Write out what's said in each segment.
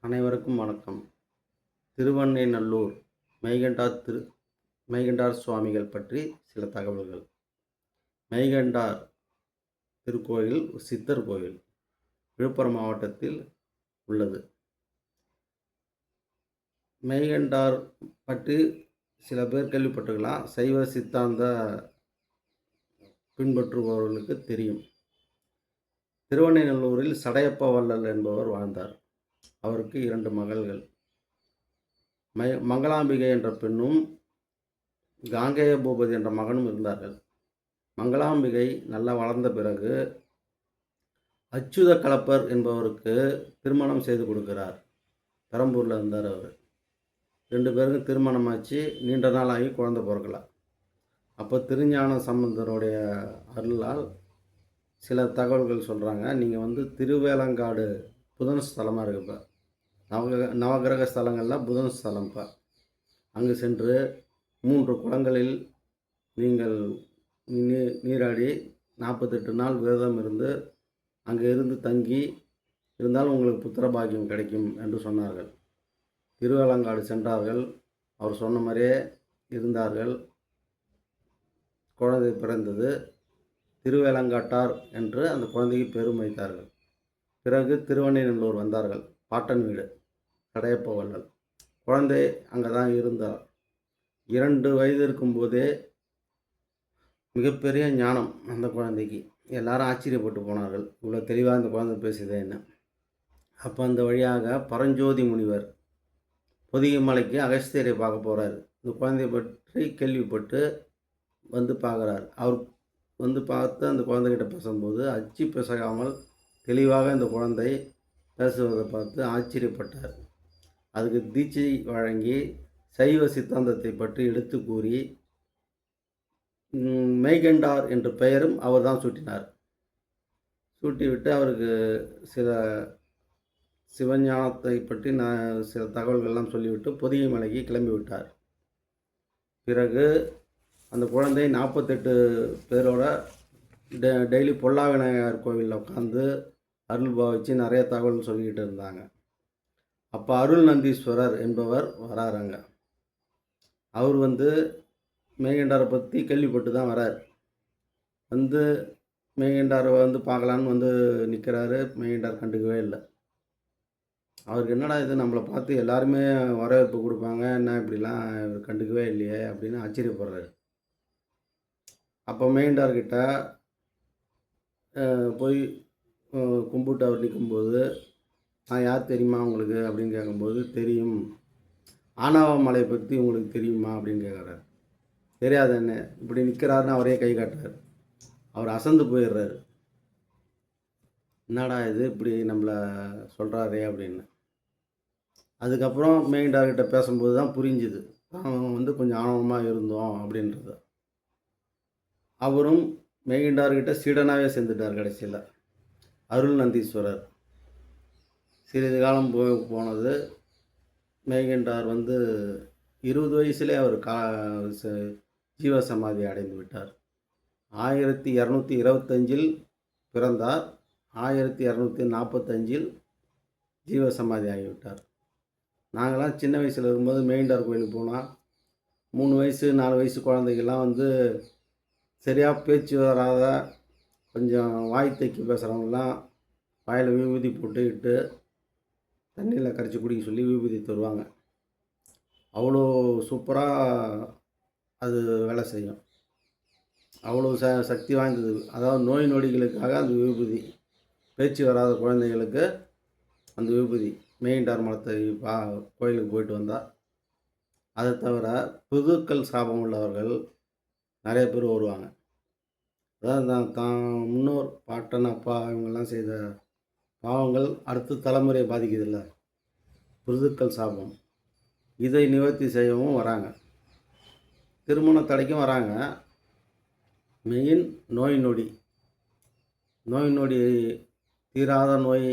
அனைவருக்கும் வணக்கம். திருவெண்ணெய்நல்லூர் மெய்கண்டார் சுவாமிகள் பற்றி சில தகவல்கள். மெய்கண்டார் திருக்கோயில் சித்தர் கோயில் விழுப்புரம் மாவட்டத்தில் உள்ளது. மெய்கண்டார் பற்றி சில பேர் கேள்விப்பட்டிருக்கலாம். சைவ சித்தாந்த பின்பற்றுபவர்களுக்கு தெரியும். திருவெண்ணெய்நல்லூரில் சடையப்ப வள்ளல் என்பவர் வாழ்ந்தார். அவருக்கு 2 மகள்கள். மங்களாம்பிகை என்ற பெண்ணும் காங்கேய பூபதி என்ற மகனும் இருந்தார்கள். மங்களாம்பிகை நல்லா வளர்ந்த பிறகு அச்சுத கலப்பர் என்பவருக்கு திருமணம் செய்து கொடுக்கிறார். பெரம்பூரில் இருந்தார் அவர். 2 பேருக்கும் திருமணமாச்சு. நீண்ட நாள் ஆகி குழந்தை பிறக்கல. அப்போ திருஞான சம்பந்தருடைய அருளால் சில தகவல்கள் சொல்கிறாங்க. நீங்கள் திருவேலங்காடு புதன் ஸ்தலமாக இருக்குப்பா, நவகிரக ஸ்தலங்களில் புதன் ஸ்தலம்ப்பா. அங்கு சென்று 3 குளங்களில் நீங்கள் நீராடி 48 நாள் விரதம் இருந்து அங்கே இருந்து தங்கி இருந்தால் உங்களுக்கு புத்திர பாக்கியம் கிடைக்கும் என்று சொன்னார்கள். திருவேலங்காடு சென்றார்கள். அவர் சொன்ன மாதிரியே இருந்தார்கள். குழந்தை பிறந்தது. திருவேலங்காட்டார் என்று அந்த குழந்தைக்கு பெரும் வைத்தார்கள். பிறகு திருவெண்ணெய்நல்லூர் வந்தார்கள். பாட்டன் வீடு சடையப்ப வள்ளல். குழந்தை அங்கே தான் இருந்தார். 2 வயது இருக்கும்போதே மிகப்பெரிய ஞானம் அந்த குழந்தைக்கு. எல்லாரும் ஆச்சரியப்பட்டு போனார்கள், இவ்வளோ தெளிவாக இந்த குழந்தை பேசுதே என்ன. அப்போ அந்த வழியாக பரஞ்சோதி முனிவர் பொதிகை மலைக்கு அகஸ்தியரை பார்க்க போகிறார். இந்த குழந்தையை பற்றி கேள்விப்பட்டு பார்க்குறார். அவர் பார்த்து அந்த குழந்தைகிட்ட பேசும்போது அச்சு பிசகாமல் தெளிவாக இந்த குழந்தை பேசுவதை பார்த்து ஆச்சரியப்பட்டார். அதுக்கு தீட்சை வழங்கி சைவ சித்தாந்தத்தை பற்றி எடுத்து கூறி மெய்கண்டார் என்ற பெயரும் அவர் தான் சூட்டினார். சூட்டிவிட்டு அவருக்கு சில சிவஞானத்தை பற்றி சில தகவல்கள்லாம் சொல்லிவிட்டு பொதிகை மலைக்கு கிளம்பி விட்டார். பிறகு அந்த குழந்தை 48 பேரோட டெய்லி பொல்லா விநாயகர் கோவிலில் உட்காந்து அருள் பாவிச்சு நிறைய தகவல் சொல்லிக்கிட்டு இருந்தாங்க. அப்போ அருள் நந்தீஸ்வரர் என்பவர் வராருங்க. அவர் மெய்கண்டாரை பற்றி கேள்விப்பட்டு தான் வரார். மெய்கண்டாரை பார்க்கலான்னு நிற்கிறாரு. மெய்கண்டார் கண்டுக்கவே இல்லை. அவருக்கு என்னடா இது, நம்மளை பார்த்து எல்லாருமே வரவேற்பு கொடுப்பாங்க, என்ன இப்படிலாம் இவர் கண்டுக்கவே இல்லையே அப்படின்னு ஆச்சரியப்படுறாரு. அப்போ மெய்கண்டார்கிட்ட போய் கும்பிட்டு அவர் நிற்கும்போது, நான் யார் தெரியுமா உங்களுக்கு அப்படின்னு கேட்கும்போது, தெரியும். ஆணவ மலை பற்றி உங்களுக்கு தெரியுமா அப்படின்னு கேட்குறாரு. தெரியாது என்ன, இப்படி நிற்கிறாருன்னு அவரே கை காட்டுறாரு. அவர் அசந்து போயிடுறாரு. என்னடா இது இப்படி நம்மளை சொல்கிறாரே அப்படின்னு. அதுக்கப்புறம் மெய்கண்டார்கிட்ட பேசும்போது தான் புரிஞ்சுது, அவன் கொஞ்சம் ஆணவமாக இருந்தோம் அப்படின்றது. அவரும் மெய்கண்டார்கிட்ட சீடனாகவே சேர்ந்துட்டார். கடைசியில் அருள் நந்தீஸ்வரர் சிறிது காலம் போனது. மெய்கண்டார் 20 வயசுலே அவர் ஜீவசமாதி அடைந்து விட்டார். 1225 பிறந்தார். 1245 ஜீவசமாதி ஆகிவிட்டார். நாங்களாம் சின்ன வயசில் இருக்கும்போது மெய்கண்டார் கோயிலுக்கு போனால் 3 வயசு 4 வயசு குழந்தைகள்லாம் சரியாக பேச்சு வராத, கொஞ்சம் வாய் தைக்கி பேசுகிறவங்களாம் வாயில் விபூதி போட்டுக்கிட்டு தண்ணியில் கரைச்சி குடிக்க சொல்லி விபூதி தருவாங்க. அவ்வளோ சூப்பராக அது வேலை செய்யும். அவ்வளோ சக்தி வாய்ந்தது. அதாவது நோய் நொடிகளுக்காக அந்த விபூதி, பேச்சு வராத குழந்தைகளுக்கு அந்த விபூதி. மெய்கண்டார் மலத்தை கோயிலுக்கு போயிட்டு வந்தால். அதை தவிர புதுக்கள் சாபம் உள்ளவர்கள் நிறைய பேர் வருவாங்க. அதாவது தான் முன்னோர் பாட்டன் அப்பா இவங்கெல்லாம் செய்த பாவங்கள் அடுத்த தலைமுறையை பாதிக்குதில்ல, புதுக்கள் சாபம். இதை நிவர்த்தி செய்யவும் வராங்க. திருமண தடைக்கும் வராங்க. மெயின் நோய் நொடி தீராத நோய்.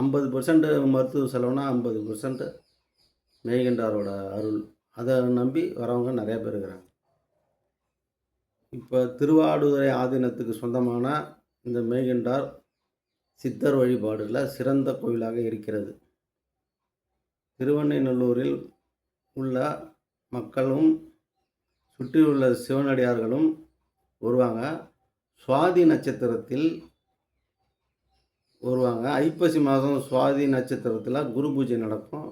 50% மருத்துவ செலவுனா 50% மெய்கண்டாரோட அருள். அதை நம்பி வரவங்க நிறைய பேர் இருக்கிறாங்க. இப்போ திருவாடுதுறை ஆதீனத்துக்கு சொந்தமான இந்த மெய்கண்டார் சித்தர் வழிபாடுல சிறந்த கோவிலாக இருக்கிறது. திருவெண்ணெய்நல்லூரில் உள்ள மக்களும் சுற்றியுள்ள சிவனடியார்களும் வருவாங்க. சுவாதி நட்சத்திரத்தில் வருவாங்க. ஐப்பசி மாதம் சுவாதி நட்சத்திரத்தில் குரு பூஜை நடக்கும்.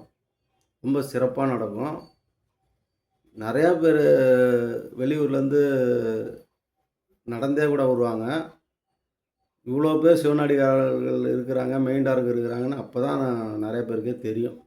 ரொம்ப சிறப்பாக நடக்கும். நிறையா பேர் வெளியூர்லேருந்து நடந்தே கூட வருவாங்க. இவ்வளோ பேர் சிவனடியார்கள் இருக்கிறாங்க, மெயின்டார்கள் இருக்கிறாங்கன்னு அப்போ தான் நிறைய பேருக்கே தெரியும்.